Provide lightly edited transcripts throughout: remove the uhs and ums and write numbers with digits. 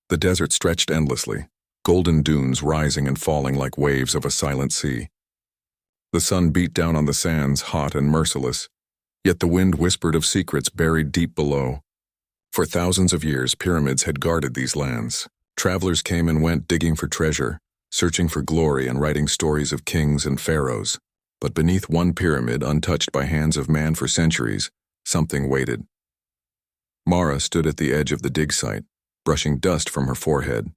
The desert stretched endlessly, golden dunes rising and falling like waves of a silent sea. The sun beat down on the sands, hot and merciless, yet the wind whispered of secrets buried deep below. For thousands of years, pyramids had guarded these lands. Travelers came and went digging for treasure, searching for glory and writing stories of kings and pharaohs. But beneath one pyramid, untouched by hands of man for centuries, something waited. Mara stood at the edge of the dig site, brushing dust from her forehead.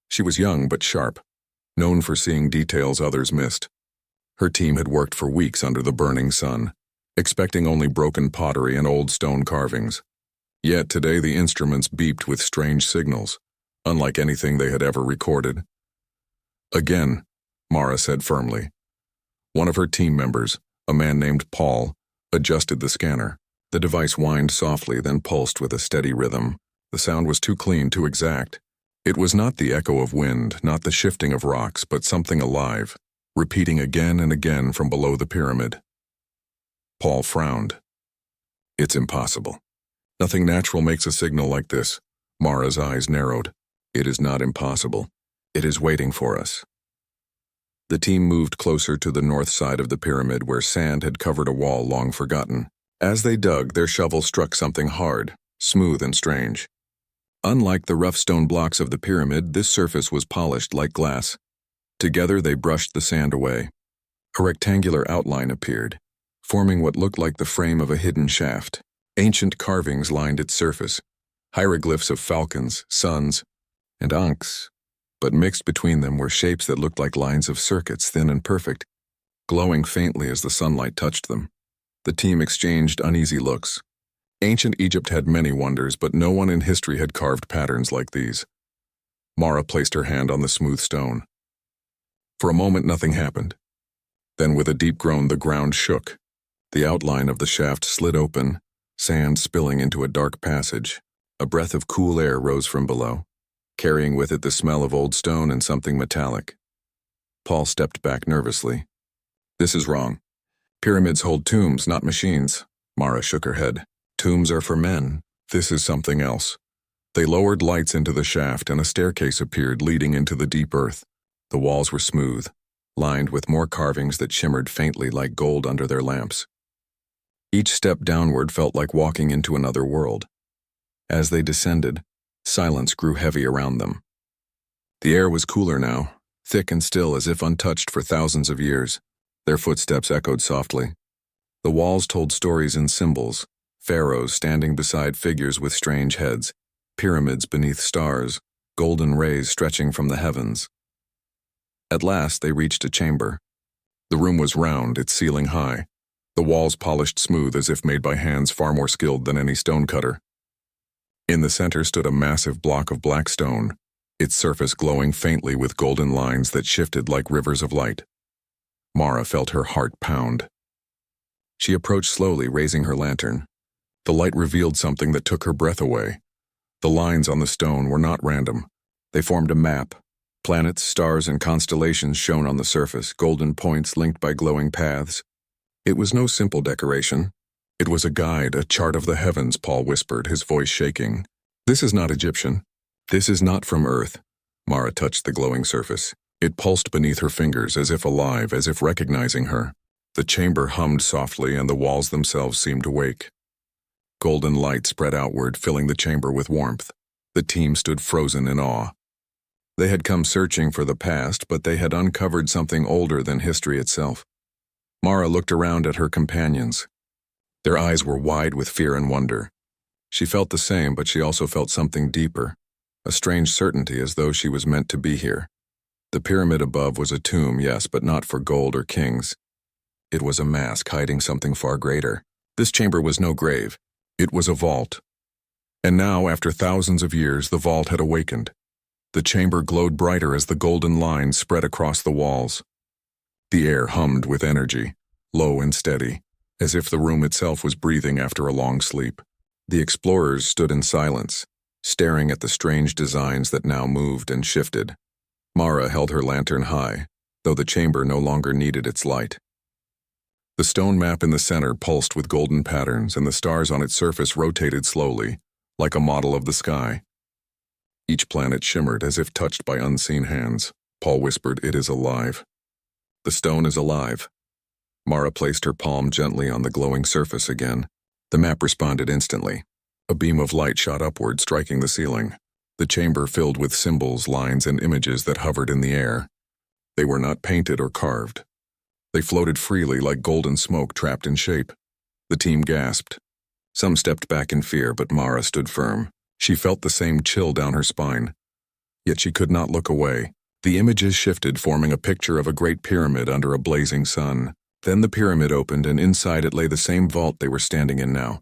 She was young but sharp, known for seeing details others missed. Her team had worked for weeks under the burning sun, expecting only broken pottery and old stone carvings. Yet today the instruments beeped with strange signals, unlike anything they had ever recorded. "Again," Mara said firmly. One of her team members, a man named Paul, adjusted the scanner. The device whined softly, then pulsed with a steady rhythm. The sound was too clean, too exact. It was not the echo of wind, not the shifting of rocks, but something alive, repeating again and again from below the pyramid. Paul frowned. "It's impossible. Nothing natural makes a signal like this." Mara's eyes narrowed. "It is not impossible. It is waiting for us." The team moved closer to the north side of the pyramid where sand had covered a wall long forgotten. As they dug, their shovel struck something hard, smooth and strange. Unlike the rough stone blocks of the pyramid, this surface was polished like glass. Together they brushed the sand away. A rectangular outline appeared, forming what looked like the frame of a hidden shaft. Ancient carvings lined its surface, hieroglyphs of falcons, suns, and ankhs, but mixed between them were shapes that looked like lines of circuits, thin and perfect, glowing faintly as the sunlight touched them. The team exchanged uneasy looks. Ancient Egypt had many wonders, but no one in history had carved patterns like these. Mara placed her hand on the smooth stone. For a moment nothing happened. Then with a deep groan the ground shook. The outline of the shaft slid open, sand spilling into a dark passage. A breath of cool air rose from below, carrying with it the smell of old stone and something metallic. Paul stepped back nervously. "This is wrong. Pyramids hold tombs, not machines." Mara shook her head. "Tombs are for men. This is something else." They lowered lights into the shaft and a staircase appeared leading into the deep earth. The walls were smooth, lined with more carvings that shimmered faintly like gold under their lamps. Each step downward felt like walking into another world. As they descended, silence grew heavy around them. The air was cooler now, thick and still as if untouched for thousands of years. Their footsteps echoed softly. The walls told stories in symbols, pharaohs standing beside figures with strange heads, pyramids beneath stars, golden rays stretching from the heavens. At last they reached a chamber. The room was round, its ceiling high, the walls polished smooth as if made by hands far more skilled than any stonecutter. In the center stood a massive block of black stone, its surface glowing faintly with golden lines that shifted like rivers of light. Mara felt her heart pound. She approached slowly, raising her lantern. The light revealed something that took her breath away. The lines on the stone were not random. They formed a map. Planets, stars, and constellations shone on the surface, golden points linked by glowing paths. It was no simple decoration. It was a guide, a chart of the heavens, Paul whispered, his voice shaking. "This is not Egyptian. This is not from Earth." Mara touched the glowing surface. It pulsed beneath her fingers, as if alive, as if recognizing her. The chamber hummed softly, and the walls themselves seemed to wake. Golden light spread outward, filling the chamber with warmth. The team stood frozen in awe. They had come searching for the past, but they had uncovered something older than history itself. Mara looked around at her companions. Their eyes were wide with fear and wonder. She felt the same, but she also felt something deeper, a strange certainty as though she was meant to be here. The pyramid above was a tomb, yes, but not for gold or kings. It was a mask hiding something far greater. This chamber was no grave. It was a vault. And now, after thousands of years, the vault had awakened. The chamber glowed brighter as the golden lines spread across the walls. The air hummed with energy, low and steady, as if the room itself was breathing after a long sleep. The explorers stood in silence, staring at the strange designs that now moved and shifted. Mara held her lantern high, though the chamber no longer needed its light. The stone map in the center pulsed with golden patterns, and the stars on its surface rotated slowly, like a model of the sky. Each planet shimmered as if touched by unseen hands. Paul whispered, "It is alive." "The stone is alive." Mara placed her palm gently on the glowing surface again. The map responded instantly. A beam of light shot upward, striking the ceiling. The chamber filled with symbols, lines, and images that hovered in the air. They were not painted or carved. They floated freely like golden smoke trapped in shape. The team gasped. Some stepped back in fear, but Mara stood firm. She felt the same chill down her spine. Yet she could not look away. The images shifted, forming a picture of a great pyramid under a blazing sun. Then the pyramid opened, and inside it lay the same vault they were standing in now.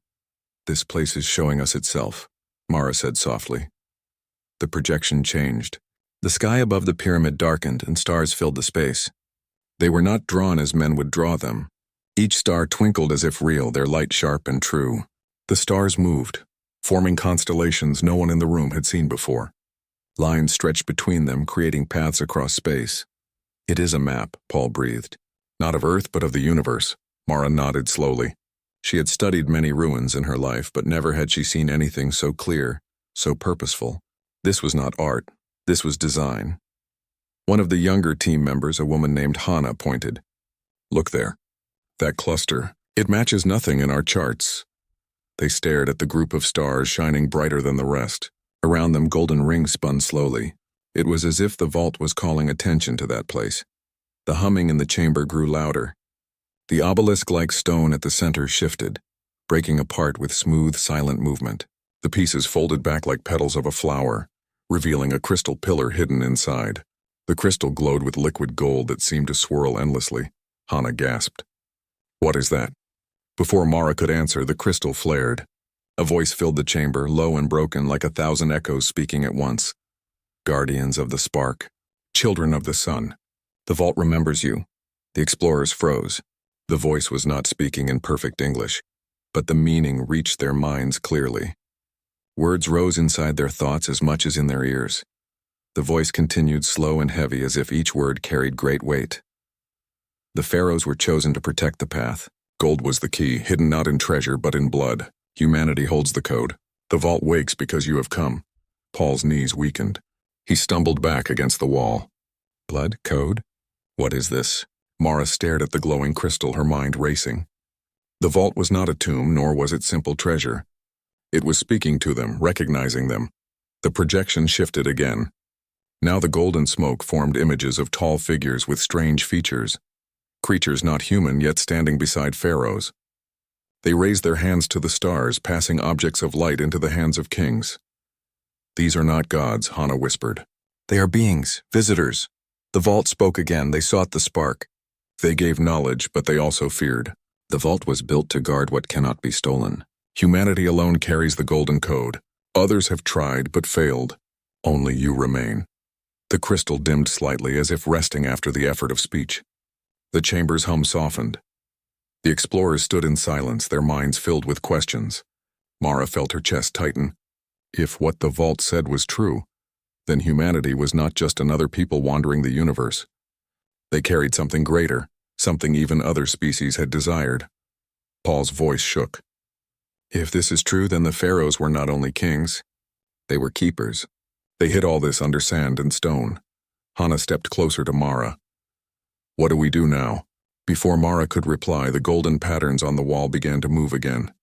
"This place is showing us itself," Mara said softly. The projection changed. The sky above the pyramid darkened, and stars filled the space. They were not drawn as men would draw them. Each star twinkled as if real, their light sharp and true. The stars moved, forming constellations no one in the room had seen before. Lines stretched between them, creating paths across space. "It is a map," Paul breathed. "Not of Earth, but of the universe." Mara nodded slowly. She had studied many ruins in her life, but never had she seen anything so clear, so purposeful. This was not art. This was design. One of the younger team members, a woman named Hannah, pointed. "Look there. That cluster. It matches nothing in our charts." They stared at the group of stars shining brighter than the rest. Around them, golden rings spun slowly. It was as if the vault was calling attention to that place. The humming in the chamber grew louder. The obelisk-like stone at the center shifted, breaking apart with smooth, silent movement. The pieces folded back like petals of a flower, revealing a crystal pillar hidden inside. The crystal glowed with liquid gold that seemed to swirl endlessly. Hannah gasped. "What is that?" Before Mara could answer, the crystal flared. A voice filled the chamber, low and broken, like 1,000 echoes speaking at once. "Guardians of the spark. Children of the sun. The vault remembers you." The explorers froze. The voice was not speaking in perfect English, but the meaning reached their minds clearly. Words rose inside their thoughts as much as in their ears. The voice continued slow and heavy, as if each word carried great weight. "The pharaohs were chosen to protect the path. Gold was the key, hidden not in treasure but in blood. Humanity holds the code. The vault wakes because you have come." Paul's knees weakened. He stumbled back against the wall. "Blood? Code? What is this?" Mara stared at the glowing crystal, her mind racing. The vault was not a tomb, nor was it simple treasure. It was speaking to them, recognizing them. The projection shifted again. Now the golden smoke formed images of tall figures with strange features. Creatures not human, yet standing beside pharaohs. They raised their hands to the stars, passing objects of light into the hands of kings. "These are not gods," Hannah whispered. "They are beings, visitors." The vault spoke again. They sought the spark. They gave knowledge, but they also feared. The vault was built to guard what cannot be stolen. Humanity alone carries the golden code. Others have tried, but failed. Only you remain. The crystal dimmed slightly, as if resting after the effort of speech. The chamber's hum softened. The explorers stood in silence, their minds filled with questions. Mara felt her chest tighten. If what the vault said was true, then humanity was not just another people wandering the universe. They carried something greater, something even other species had desired. Paul's voice shook. If this is true, then the pharaohs were not only kings, they were keepers. They hid all this under sand and stone. Hannah stepped closer to Mara. "What do we do now?" Before Mara could reply, the golden patterns on the wall began to move again.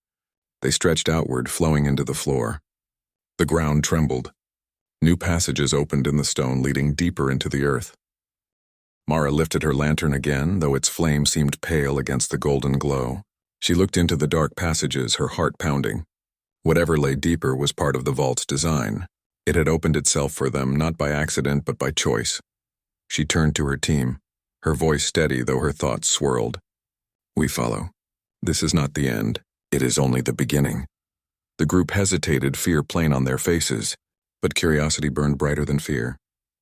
They stretched outward, flowing into the floor. The ground trembled. New passages opened in the stone, leading deeper into the earth. Mara lifted her lantern again, though its flame seemed pale against the golden glow. She looked into the dark passages, her heart pounding. Whatever lay deeper was part of the vault's design. It had opened itself for them, not by accident, but by choice. She turned to her team, her voice steady, though her thoughts swirled. "We follow. This is not the end. It is only the beginning." The group hesitated, fear plain on their faces, but curiosity burned brighter than fear.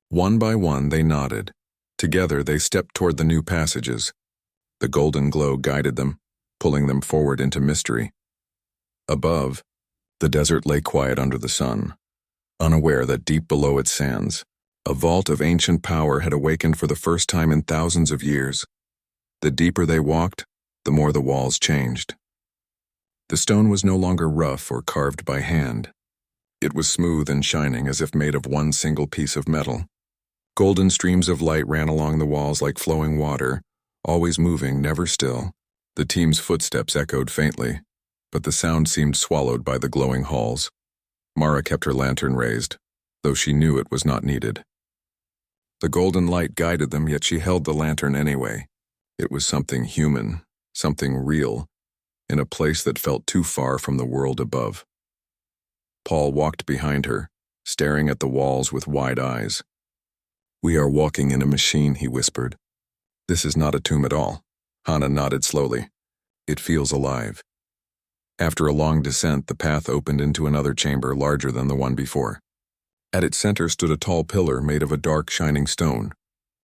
One by one, they nodded. Together, they stepped toward the new passages. The golden glow guided them, pulling them forward into mystery. Above, the desert lay quiet under the sun, unaware that deep below its sands, a vault of ancient power had awakened for the first time in thousands of years. The deeper they walked, the more the walls changed. The stone was no longer rough or carved by hand. It was smooth and shining as if made of one single piece of metal. Golden streams of light ran along the walls like flowing water, always moving, never still. The team's footsteps echoed faintly, but the sound seemed swallowed by the glowing halls. Mara kept her lantern raised, though she knew it was not needed. The golden light guided them, yet she held the lantern anyway. It was something human, something real, in a place that felt too far from the world above. Paul walked behind her, staring at the walls with wide eyes. "We are walking in a machine," he whispered. "This is not a tomb at all." Hannah nodded slowly. "It feels alive." After a long descent, the path opened into another chamber larger than the one before. At its center stood a tall pillar made of a dark, shining stone.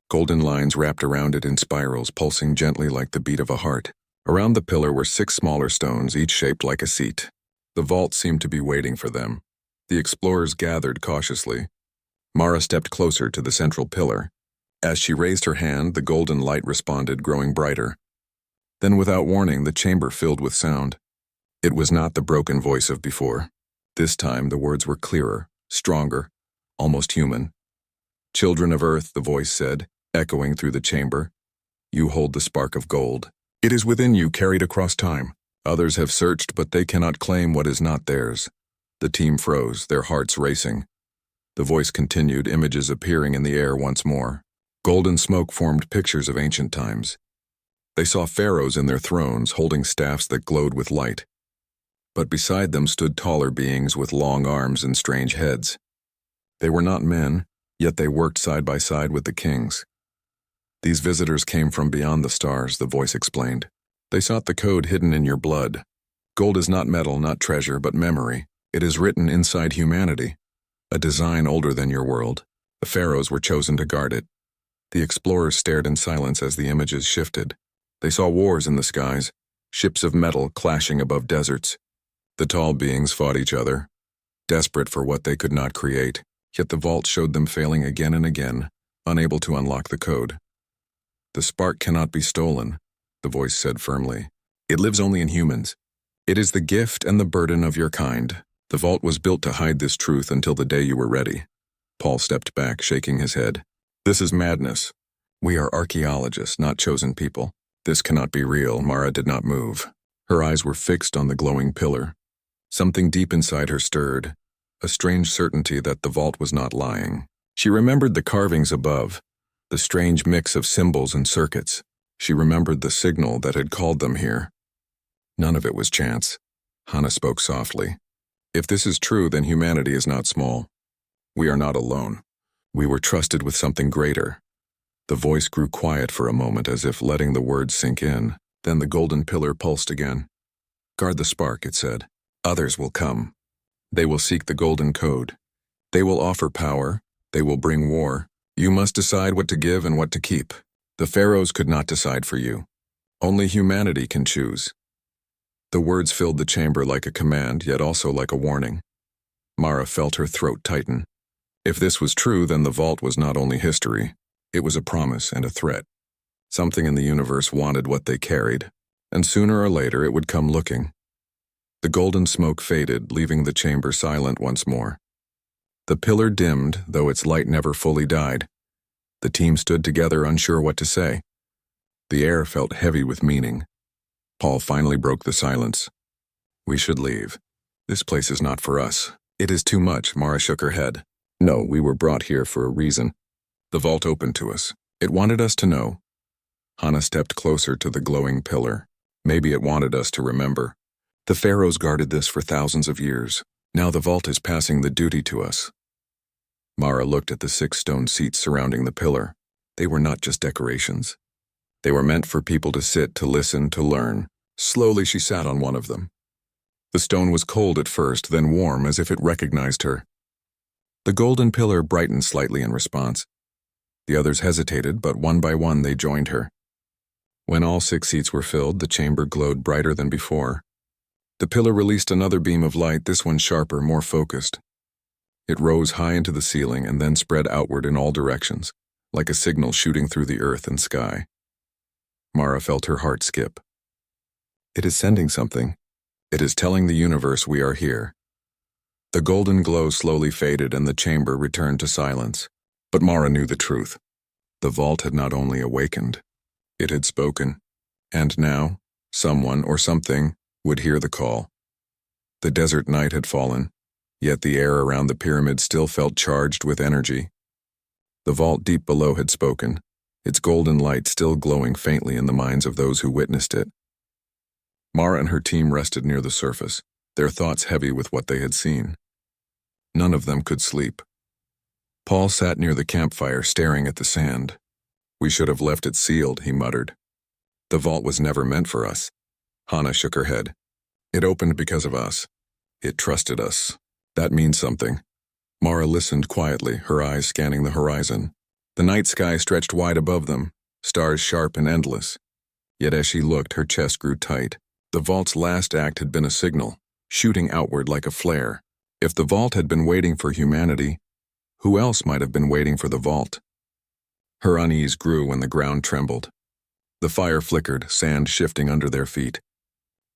Golden lines wrapped around it in spirals, pulsing gently like the beat of a heart. Around the pillar were 6 smaller stones, each shaped like a seat. The vault seemed to be waiting for them. The explorers gathered cautiously. Mara stepped closer to the central pillar. As she raised her hand, the golden light responded, growing brighter. Then, without warning, the chamber filled with sound. It was not the broken voice of before. This time, the words were clearer, stronger, almost human. "Children of Earth," the voice said, echoing through the chamber. "You hold the spark of gold. It is within you, carried across time. Others have searched, but they cannot claim what is not theirs." The team froze, their hearts racing. The voice continued, images appearing in the air once more. Golden smoke formed pictures of ancient times. They saw pharaohs in their thrones, holding staffs that glowed with light. But beside them stood taller beings with long arms and strange heads. They were not men, yet they worked side by side with the kings. "These visitors came from beyond the stars," the voice explained. "They sought the code hidden in your blood. Gold is not metal, not treasure, but memory. It is written inside humanity, a design older than your world. The pharaohs were chosen to guard it." The explorers stared in silence as the images shifted. They saw wars in the skies, ships of metal clashing above deserts. The tall beings fought each other, desperate for what they could not create, yet the vault showed them failing again and again, unable to unlock the code. "The spark cannot be stolen," the voice said firmly. "It lives only in humans. It is the gift and the burden of your kind. The vault was built to hide this truth until the day you were ready." Paul stepped back, shaking his head. "This is madness. We are archaeologists, not chosen people. This cannot be real." Mara did not move. Her eyes were fixed on the glowing pillar. Something deep inside her stirred, a strange certainty that the vault was not lying. She remembered the carvings above, the strange mix of symbols and circuits. She remembered the signal that had called them here. None of it was chance. Hannah spoke softly. "If this is true, then humanity is not small. We are not alone. We were trusted with something greater." The voice grew quiet for a moment, as if letting the words sink in. Then the golden pillar pulsed again. "Guard the spark," it said. "Others will come. They will seek the golden code. They will offer power. They will bring war. You must decide what to give and what to keep. The pharaohs could not decide for you. Only humanity can choose." The words filled the chamber like a command, yet also like a warning. Mara felt her throat tighten. If this was true, then the vault was not only history. It was a promise and a threat. Something in the universe wanted what they carried, and sooner or later it would come looking. The golden smoke faded, leaving the chamber silent once more. The pillar dimmed, though its light never fully died. The team stood together, unsure what to say. The air felt heavy with meaning. Paul finally broke the silence. "We should leave. This place is not for us. It is too much." Mara shook her head. "No, we were brought here for a reason. The vault opened to us. It wanted us to know." Hannah stepped closer to the glowing pillar. "Maybe it wanted us to remember. The pharaohs guarded this for thousands of years. Now the vault is passing the duty to us." Mara looked at the 6 stone seats surrounding the pillar. They were not just decorations. They were meant for people to sit, to listen, to learn. Slowly she sat on one of them. The stone was cold at first, then warm, as if it recognized her. The golden pillar brightened slightly in response. The others hesitated, but one by one they joined her. When all 6 seats were filled, the chamber glowed brighter than before. The pillar released another beam of light, this one sharper, more focused. It rose high into the ceiling and then spread outward in all directions, like a signal shooting through the earth and sky. Mara felt her heart skip. "It is sending something. It is telling the universe we are here." The golden glow slowly faded and the chamber returned to silence. But Mara knew the truth. The vault had not only awakened, it had spoken. And now, someone or something would hear the call. The desert night had fallen, yet the air around the pyramid still felt charged with energy. The vault deep below had spoken, its golden light still glowing faintly in the minds of those who witnessed it. Mara and her team rested near the surface, their thoughts heavy with what they had seen. None of them could sleep. Paul sat near the campfire staring at the sand. "We should have left it sealed," he muttered. "The vault was never meant for us." Hannah shook her head. "It opened because of us. It trusted us. That means something." Mara listened quietly, her eyes scanning the horizon. The night sky stretched wide above them, stars sharp and endless. Yet as she looked, her chest grew tight. The vault's last act had been a signal, shooting outward like a flare. If the vault had been waiting for humanity, who else might have been waiting for the vault? Her unease grew when the ground trembled. The fire flickered, sand shifting under their feet.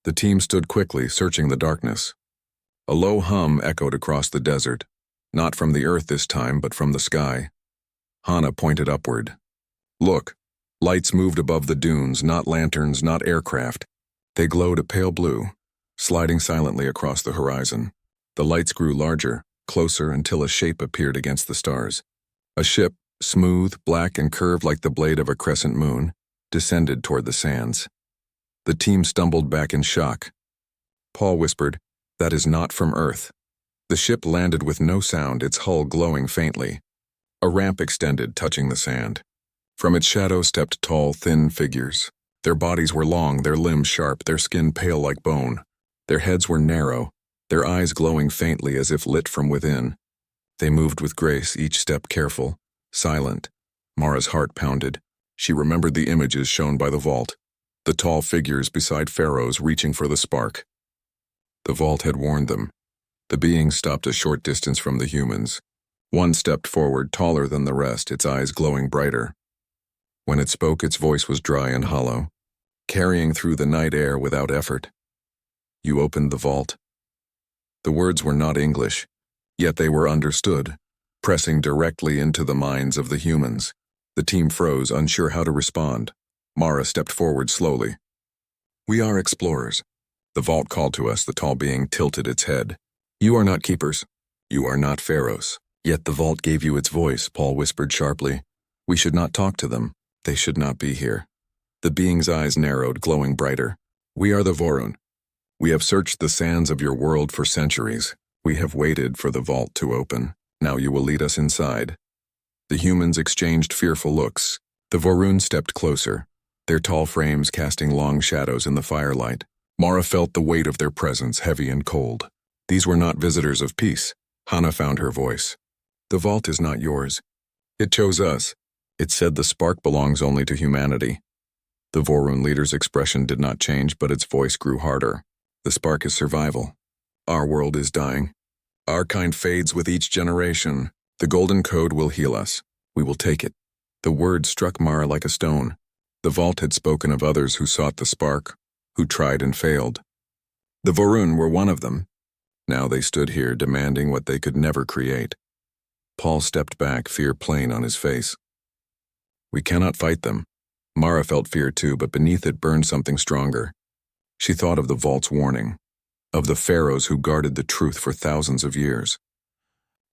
The team stood quickly, searching the darkness. A low hum echoed across the desert, not from the earth this time, but from the sky. Hannah pointed upward. "Look." Lights moved above the dunes, not lanterns, not aircraft. They glowed a pale blue, sliding silently across the horizon. The lights grew larger, closer, until a shape appeared against the stars. A ship, smooth, black, and curved like the blade of a crescent moon, descended toward the sands. The team stumbled back in shock. Paul whispered, "That is not from Earth." The ship landed with no sound, its hull glowing faintly. A ramp extended, touching the sand. From its shadow stepped tall, thin figures. Their bodies were long, their limbs sharp, their skin pale like bone. Their heads were narrow, their eyes glowing faintly as if lit from within. They moved with grace, each step careful, silent. Mara's heart pounded. She remembered the images shown by the vault, the tall figures beside Pharaoh's reaching for the spark. The vault had warned them. The beings stopped a short distance from the humans. One stepped forward, taller than the rest, its eyes glowing brighter. When it spoke, its voice was dry and hollow, carrying through the night air without effort. "You opened the vault." The words were not English, yet they were understood, pressing directly into the minds of the humans. The team froze, unsure how to respond. Mara stepped forward slowly. "We are explorers." The vault called to us, the tall being tilted its head. "You are not keepers. You are not pharaohs." "Yet the vault gave you its voice," Paul whispered sharply. "We should not talk to them. They should not be here." The being's eyes narrowed, glowing brighter. "We are the Vorun. We have searched the sands of your world for centuries. We have waited for the vault to open. Now you will lead us inside." The humans exchanged fearful looks. The Vorun stepped closer, their tall frames casting long shadows in the firelight. Mara felt the weight of their presence, heavy and cold. These were not visitors of peace. Hannah found her voice. "The vault is not yours. It chose us." It said the spark belongs only to humanity. The Vorun leader's expression did not change, but its voice grew harder. "The spark is survival. Our world is dying. Our kind fades with each generation. The golden code will heal us. We will take it." The word struck Mara like a stone. The vault had spoken of others who sought the spark, who tried and failed. The Vorun were one of them. Now they stood here, demanding what they could never create. Paul stepped back, fear plain on his face. "We cannot fight them." Mara felt fear too, but beneath it burned something stronger. She thought of the vault's warning, of the pharaohs who guarded the truth for thousands of years.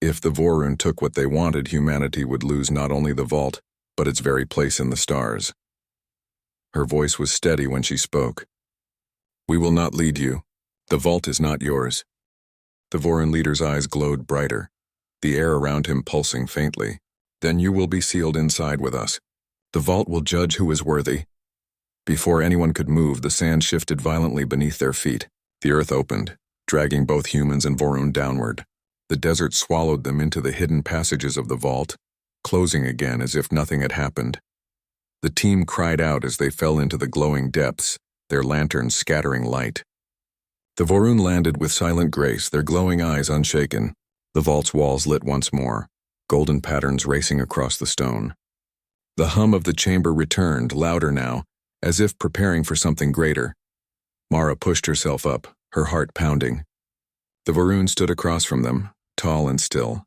If the Vorun took what they wanted, humanity would lose not only the vault, but its very place in the stars. Her voice was steady when she spoke. "We will not lead you. The vault is not yours." The Vorun leader's eyes glowed brighter, the air around him pulsing faintly. "Then you will be sealed inside with us. The vault will judge who is worthy." Before anyone could move, the sand shifted violently beneath their feet. The earth opened, dragging both humans and Vorun downward. The desert swallowed them into the hidden passages of the vault, closing again as if nothing had happened. The team cried out as they fell into the glowing depths, their lanterns scattering light. The Vorun landed with silent grace, their glowing eyes unshaken. The vault's walls lit once more, golden patterns racing across the stone. The hum of the chamber returned, louder now, as if preparing for something greater. Mara pushed herself up, her heart pounding. The Varun stood across from them, tall and still,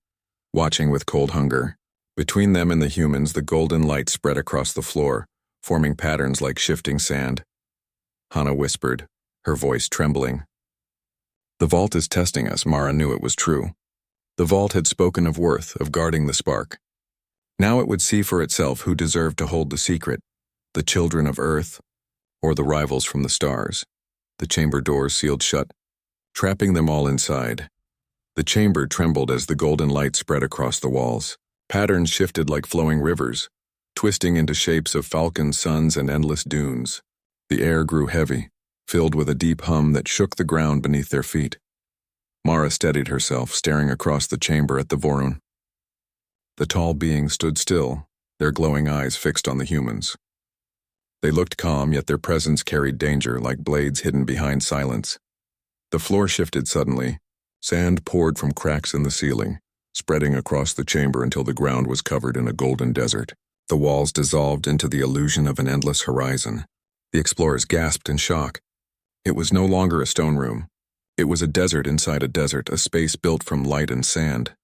watching with cold hunger. Between them and the humans, the golden light spread across the floor, forming patterns like shifting sand. Hana whispered, her voice trembling. "The vault is testing us." Mara knew it was true. The vault had spoken of worth, of guarding the spark. Now it would see for itself who deserved to hold the secret, the children of Earth, or the rivals from the stars. The chamber doors sealed shut, trapping them all inside. The chamber trembled as the golden light spread across the walls. Patterns shifted like flowing rivers, twisting into shapes of falcon suns and endless dunes. The air grew heavy, filled with a deep hum that shook the ground beneath their feet. Mara steadied herself, staring across the chamber at the Vorun. The tall beings stood still, their glowing eyes fixed on the humans. They looked calm, yet their presence carried danger like blades hidden behind silence. The floor shifted suddenly. Sand poured from cracks in the ceiling, spreading across the chamber until the ground was covered in a golden desert. The walls dissolved into the illusion of an endless horizon. The explorers gasped in shock. It was no longer a stone room. It was a desert inside a desert, a space built from light and sand.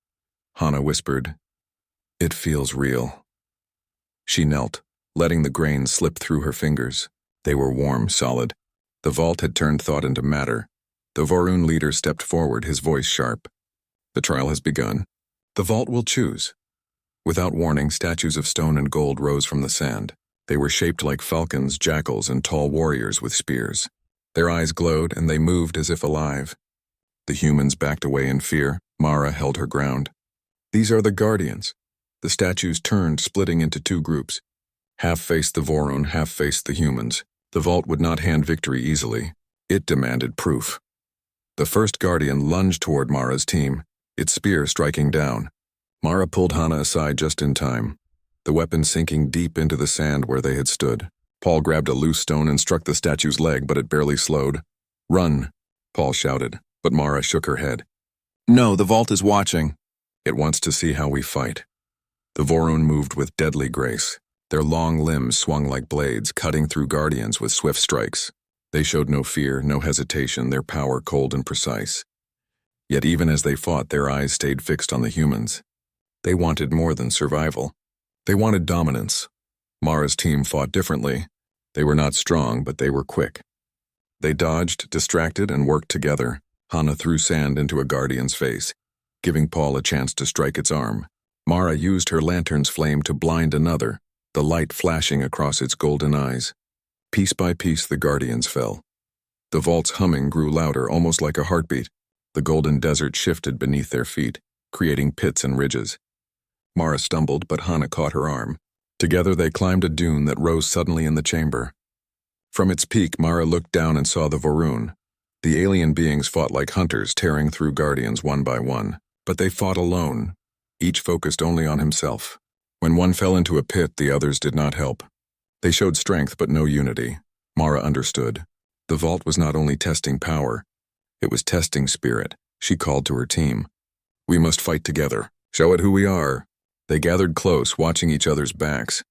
Hana whispered, "It feels real." She knelt, letting the grains slip through her fingers. They were warm, solid. The vault had turned thought into matter. The Vorun leader stepped forward, his voice sharp. "The trial has begun. The vault will choose." Without warning, statues of stone and gold rose from the sand. They were shaped like falcons, jackals, and tall warriors with spears. Their eyes glowed, and they moved as if alive. The humans backed away in fear. Mara held her ground. "These are the guardians." The statues turned, splitting into two groups. Half faced the Vorun, half faced the humans. The vault would not hand victory easily. It demanded proof. The first guardian lunged toward Mara's team, its spear striking down. Mara pulled Hana aside just in time, the weapon sinking deep into the sand where they had stood. Paul grabbed a loose stone and struck the statue's leg, but it barely slowed. "Run," Paul shouted, but Mara shook her head. "No, the vault is watching. It wants to see how we fight." The Vorun moved with deadly grace. Their long limbs swung like blades, cutting through guardians with swift strikes. They showed no fear, no hesitation, their power cold and precise. Yet even as they fought, their eyes stayed fixed on the humans. They wanted more than survival. They wanted dominance. Mara's team fought differently. They were not strong, but they were quick. They dodged, distracted, and worked together. Hana threw sand into a guardian's face, giving Paul a chance to strike its arm. Mara used her lantern's flame to blind another, the light flashing across its golden eyes. Piece by piece, the guardians fell. The vault's humming grew louder, almost like a heartbeat. The golden desert shifted beneath their feet, creating pits and ridges. Mara stumbled, but Hana caught her arm. Together they climbed a dune that rose suddenly in the chamber. From its peak, Mara looked down and saw the Vorun. The alien beings fought like hunters, tearing through guardians one by one. But they fought alone, each focused only on himself. When one fell into a pit, the others did not help. They showed strength but no unity. Mara understood. The vault was not only testing power, it was testing spirit. She called to her team. "We must fight together. Show it who we are." They gathered close, watching each other's backs.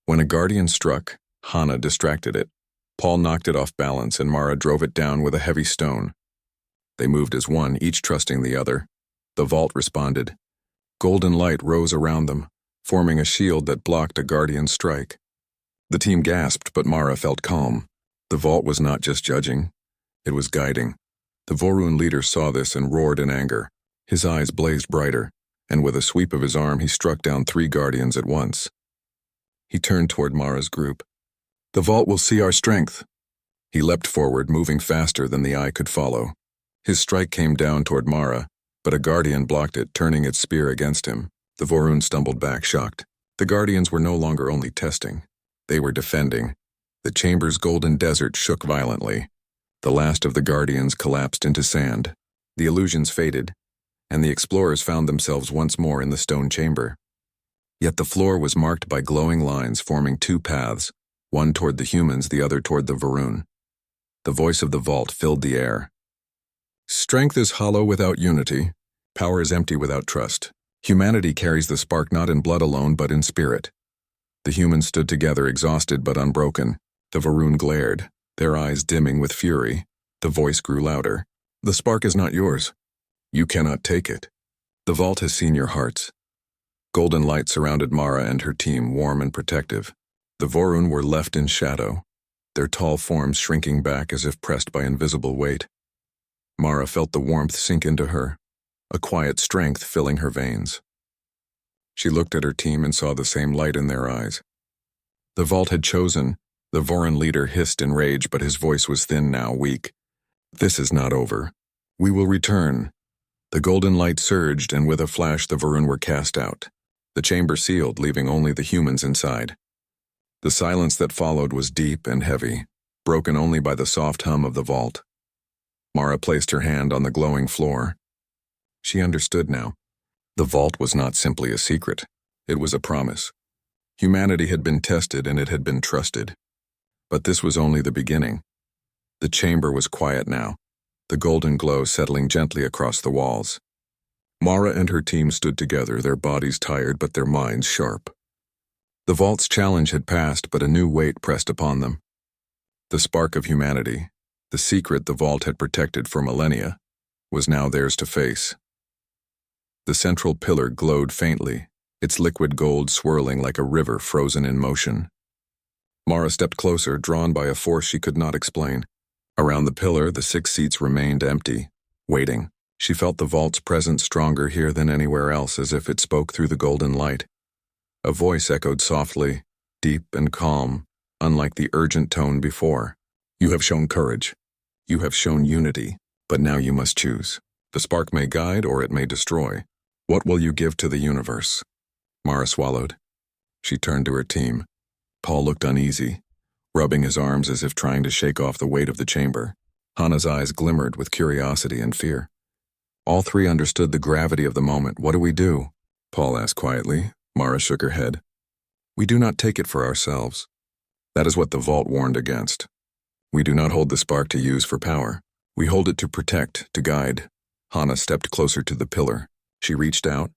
When a guardian struck, Hana distracted it. Paul knocked it off balance, and Mara drove it down with a heavy stone. They moved as one, each trusting the other. The vault responded. Golden light rose around them, forming a shield that blocked a guardian's strike. The team gasped, but Mara felt calm. The vault was not just judging, it was guiding. The Vorun leader saw this and roared in anger. His eyes blazed brighter, and with a sweep of his arm he struck down 3 guardians at once. He turned toward Mara's group. "The vault will see our strength." He leapt forward, moving faster than the eye could follow. His strike came down toward Mara, but a guardian blocked it, turning its spear against him. The Vorun stumbled back, shocked. The guardians were no longer only testing. They were defending. The chamber's golden desert shook violently. The last of the guardians collapsed into sand. The illusions faded, and the explorers found themselves once more in the stone chamber. Yet the floor was marked by glowing lines forming 2 paths, one toward the humans, the other toward the Vorun. The voice of the vault filled the air. "Strength is hollow without unity. Power is empty without trust. Humanity carries the spark not in blood alone, but in spirit." The humans stood together, exhausted but unbroken. The Vorun glared, their eyes dimming with fury. The voice grew louder. "The spark is not yours. You cannot take it. The vault has seen your hearts. Golden light surrounded Mara and her team, warm and protective. The Vorun were left in shadow, their tall forms shrinking back as if pressed by invisible weight. Mara felt the warmth sink into her, a quiet strength filling her veins. She looked at her team and saw the same light in their eyes. The vault had chosen. The Voran leader hissed in rage, but his voice was thin now, weak. This is not over. We will return. The golden light surged, and with a flash the Vorun were cast out. The chamber sealed, leaving only the humans inside. The silence that followed was deep and heavy, broken only by the soft hum of the vault. Mara placed her hand on the glowing floor. She understood now. The vault was not simply a secret. It was a promise. Humanity had been tested and it had been trusted. But this was only the beginning. The chamber was quiet now, the golden glow settling gently across the walls. Mara and her team stood together, their bodies tired but their minds sharp. The vault's challenge had passed, but a new weight pressed upon them. The spark of humanity, the secret the vault had protected for millennia, was now theirs to face. The central pillar glowed faintly, its liquid gold swirling like a river frozen in motion. Mara stepped closer, drawn by a force she could not explain. Around the pillar, the 6 seats remained empty, waiting. She felt the vault's presence stronger here than anywhere else, as if it spoke through the golden light. A voice echoed softly, deep and calm, unlike the urgent tone before. You have shown courage. You have shown unity, but now you must choose. The spark may guide or it may destroy. What will you give to the universe? Mara swallowed. She turned to her team. Paul looked uneasy, rubbing his arms as if trying to shake off the weight of the chamber. Hana's eyes glimmered with curiosity and fear. All 3 understood the gravity of the moment. What do we do? Paul asked quietly. Mara shook her head. We do not take it for ourselves. That is what the vault warned against. We do not hold the spark to use for power. We hold it to protect, to guide. Hana stepped closer to the pillar. She reached out,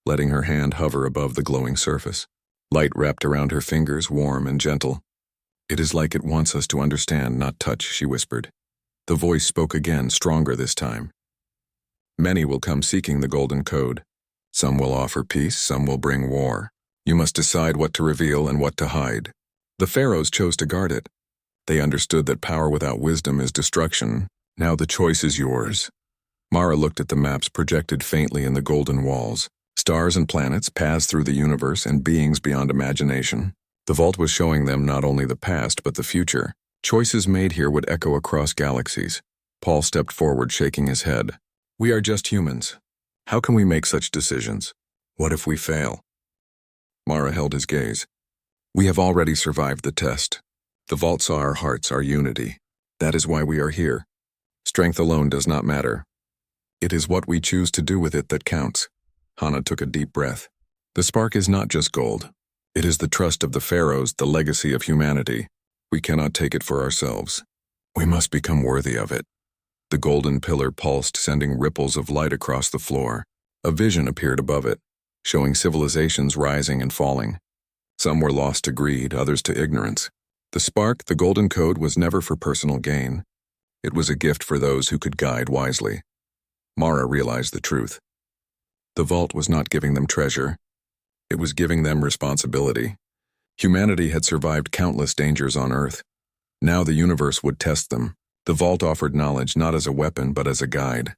letting her hand hover above the glowing surface. Light wrapped around her fingers, warm and gentle. It is like it wants us to understand, not touch, she whispered. The voice spoke again, stronger this time. Many will come seeking the golden code. Some will offer peace, some will bring war. You must decide what to reveal and what to hide. The pharaohs chose to guard it. They understood that power without wisdom is destruction. Now the choice is yours. Mara looked at the maps projected faintly in the golden walls. Stars and planets, paths through the universe, and beings beyond imagination. The vault was showing them not only the past but the future. Choices made here would echo across galaxies. Paul stepped forward, shaking his head. We are just humans. How can we make such decisions? What if we fail? Mara held his gaze. We have already survived the test. The vault saw our hearts, our unity. That is why we are here. Strength alone does not matter. It is what we choose to do with it that counts. Hana took a deep breath. The spark is not just gold. It is the trust of the pharaohs, the legacy of humanity. We cannot take it for ourselves. We must become worthy of it. The golden pillar pulsed, sending ripples of light across the floor. A vision appeared above it, showing civilizations rising and falling. Some were lost to greed, others to ignorance. The spark, the golden code, was never for personal gain. It was a gift for those who could guide wisely. Mara realized the truth. The vault was not giving them treasure. It was giving them responsibility. Humanity had survived countless dangers on Earth. Now the universe would test them. The vault offered knowledge not as a weapon but as a guide.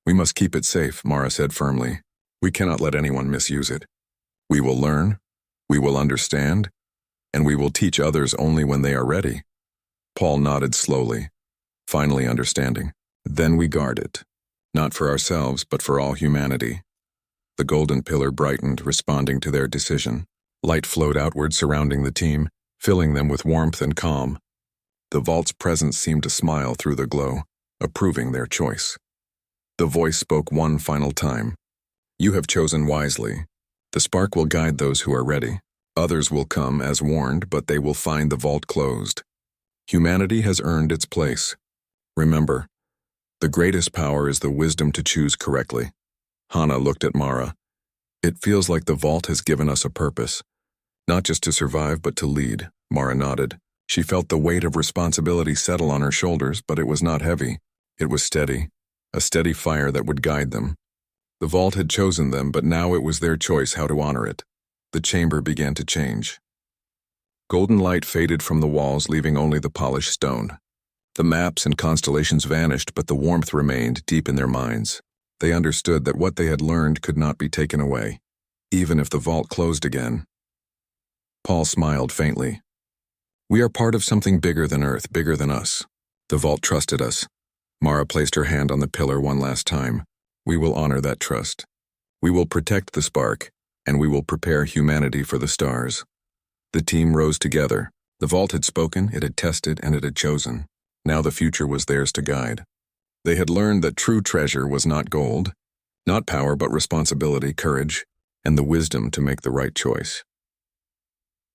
We must keep it safe, Mara said firmly. We cannot let anyone misuse it. We will learn, we will understand, and we will teach others only when they are ready. Paul nodded slowly, finally understanding. Then we guard it, not for ourselves but for all humanity. The golden pillar brightened, responding to their decision. Light flowed outward, surrounding the team, filling them with warmth and calm. The vault's presence seemed to smile through the glow, approving their choice. The voice spoke one final time. You have chosen wisely. The spark will guide those who are ready. Others will come as warned, but they will find the vault closed. Humanity has earned its place. Remember, the greatest power is the wisdom to choose correctly. Hana looked at Mara. It feels like the vault has given us a purpose. Not just to survive, but to lead. Mara nodded. She felt the weight of responsibility settle on her shoulders, but it was not heavy. It was steady, a steady fire that would guide them. The vault had chosen them, but now it was their choice how to honor it. The chamber began to change. Golden light faded from the walls, leaving only the polished stone. The maps and constellations vanished, but the warmth remained deep in their minds. They understood that what they had learned could not be taken away, even if the vault closed again. Paul smiled faintly. We are part of something bigger than Earth, bigger than us. The vault trusted us. Mara placed her hand on the pillar one last time. We will honor that trust. We will protect the spark, and we will prepare humanity for the stars. The team rose together. The vault had spoken, it had tested, and it had chosen. Now the future was theirs to guide. They had learned that true treasure was not gold, not power, but responsibility, courage, and the wisdom to make the right choice.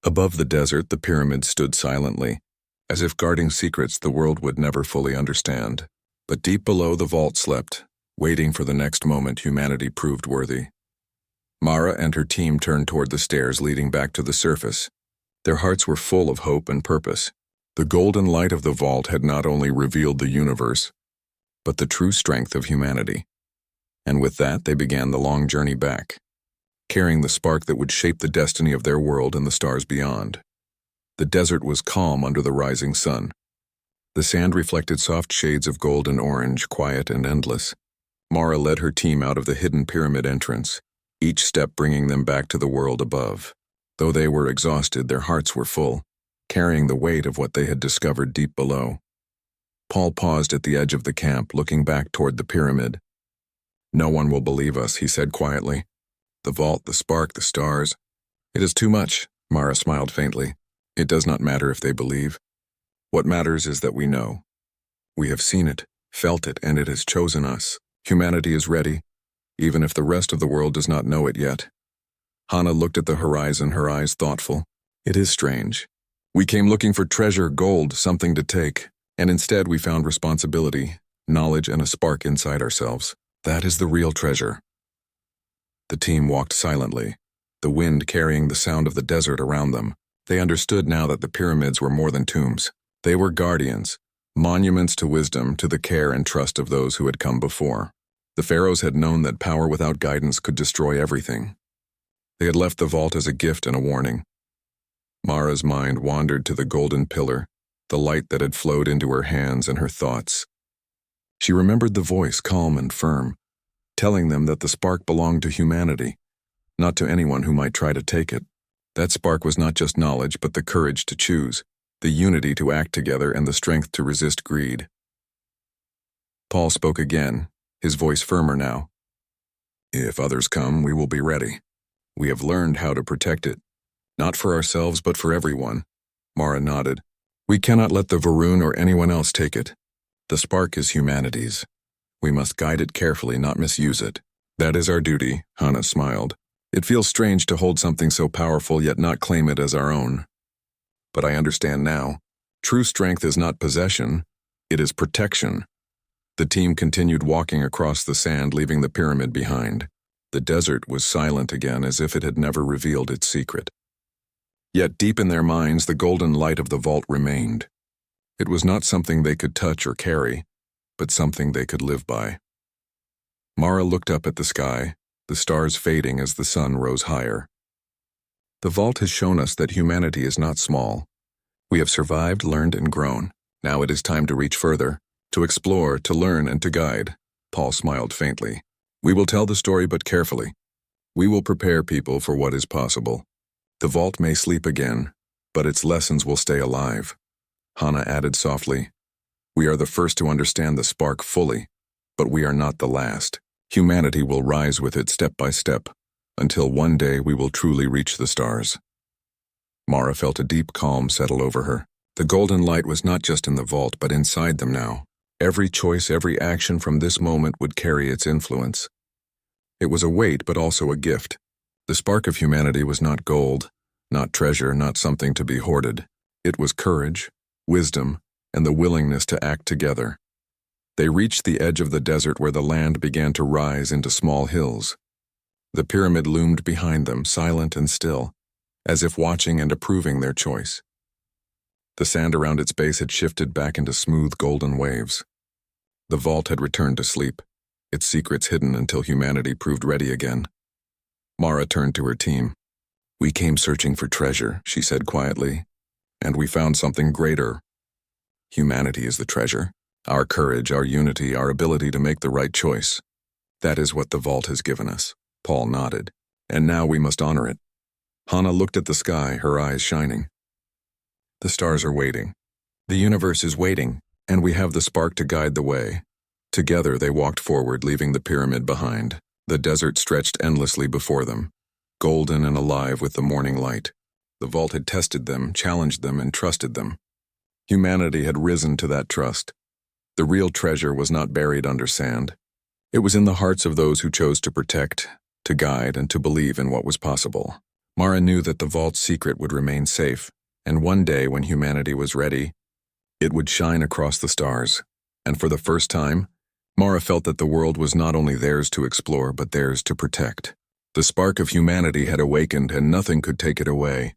Above the desert, the pyramids stood silently, as if guarding secrets the world would never fully understand. But deep below, the vault slept, waiting for the next moment humanity proved worthy. Mara and her team turned toward the stairs leading back to the surface. Their hearts were full of hope and purpose. The golden light of the vault had not only revealed the universe, but the true strength of humanity. And with that, they began the long journey back, carrying the spark that would shape the destiny of their world and the stars beyond. The desert was calm under the rising sun. The sand reflected soft shades of gold and orange, quiet and endless. Mara led her team out of the hidden pyramid entrance, each step bringing them back to the world above. Though they were exhausted, their hearts were full, carrying the weight of what they had discovered deep below. Paul paused at the edge of the camp, looking back toward the pyramid. No one will believe us, he said quietly. The vault, the spark, the stars. It is too much, Mara smiled faintly. It does not matter if they believe. What matters is that we know. We have seen it, felt it, and it has chosen us. Humanity is ready, even if the rest of the world does not know it yet. Hannah looked at the horizon, her eyes thoughtful. It is strange. We came looking for treasure, gold, something to take, and instead we found responsibility, knowledge, and a spark inside ourselves. That is the real treasure. The team walked silently, the wind carrying the sound of the desert around them. They understood now that the pyramids were more than tombs. They were guardians, monuments to wisdom, to the care and trust of those who had come before. The pharaohs had known that power without guidance could destroy everything. They had left the vault as a gift and a warning. Mara's mind wandered to the golden pillar, the light that had flowed into her hands and her thoughts. She remembered the voice, calm and firm, telling them that the spark belonged to humanity, not to anyone who might try to take it. That spark was not just knowledge, but the courage to choose, the unity to act together, and the strength to resist greed. Paul spoke again, his voice firmer now. If others come, we will be ready. We have learned how to protect it, not for ourselves but for everyone. Mara nodded. We cannot let the Varun or anyone else take it. The spark is humanity's. We must guide it carefully, not misuse it. That is our duty, Hannah smiled. It feels strange to hold something so powerful yet not claim it as our own. But I understand now. True strength is not possession, it is protection. The team continued walking across the sand, leaving the pyramid behind. The desert was silent again, as if it had never revealed its secret. Yet deep in their minds, the golden light of the vault remained. It was not something they could touch or carry, but something they could live by. Mara looked up at the sky, the stars fading as the sun rose higher. The vault has shown us that humanity is not small. We have survived, learned, and grown. Now it is time to reach further, to explore, to learn, and to guide. Paul smiled faintly. We will tell the story, but carefully. We will prepare people for what is possible. The vault may sleep again, but its lessons will stay alive. Hannah added softly, we are the first to understand the spark fully, but we are not the last. Humanity will rise with it step by step, until one day we will truly reach the stars. Mara felt a deep calm settle over her. The golden light was not just in the vault, but inside them now. Every choice, every action from this moment would carry its influence. It was a weight, but also a gift. The spark of humanity was not gold, not treasure, not something to be hoarded. It was courage, wisdom, and the willingness to act together. They reached the edge of the desert where the land began to rise into small hills. The pyramid loomed behind them, silent and still, as if watching and approving their choice. The sand around its base had shifted back into smooth golden waves. The vault had returned to sleep, its secrets hidden until humanity proved ready again. Mara turned to her team. "We came searching for treasure," she said quietly, "and we found something greater. Humanity is the treasure. Our courage, our unity, our ability to make the right choice. That is what the vault has given us." Paul nodded. "And now we must honor it." Hannah looked at the sky, her eyes shining. "The stars are waiting. The universe is waiting, and we have the spark to guide the way." Together they walked forward, leaving the pyramid behind. The desert stretched endlessly before them, golden and alive with the morning light. The vault had tested them, challenged them, and trusted them. Humanity had risen to that trust. The real treasure was not buried under sand. It was in the hearts of those who chose to protect, to guide, and to believe in what was possible. Mara knew that the vault's secret would remain safe, and one day when humanity was ready, it would shine across the stars. And for the first time, Mara felt that the world was not only theirs to explore, but theirs to protect. The spark of humanity had awakened, and nothing could take it away.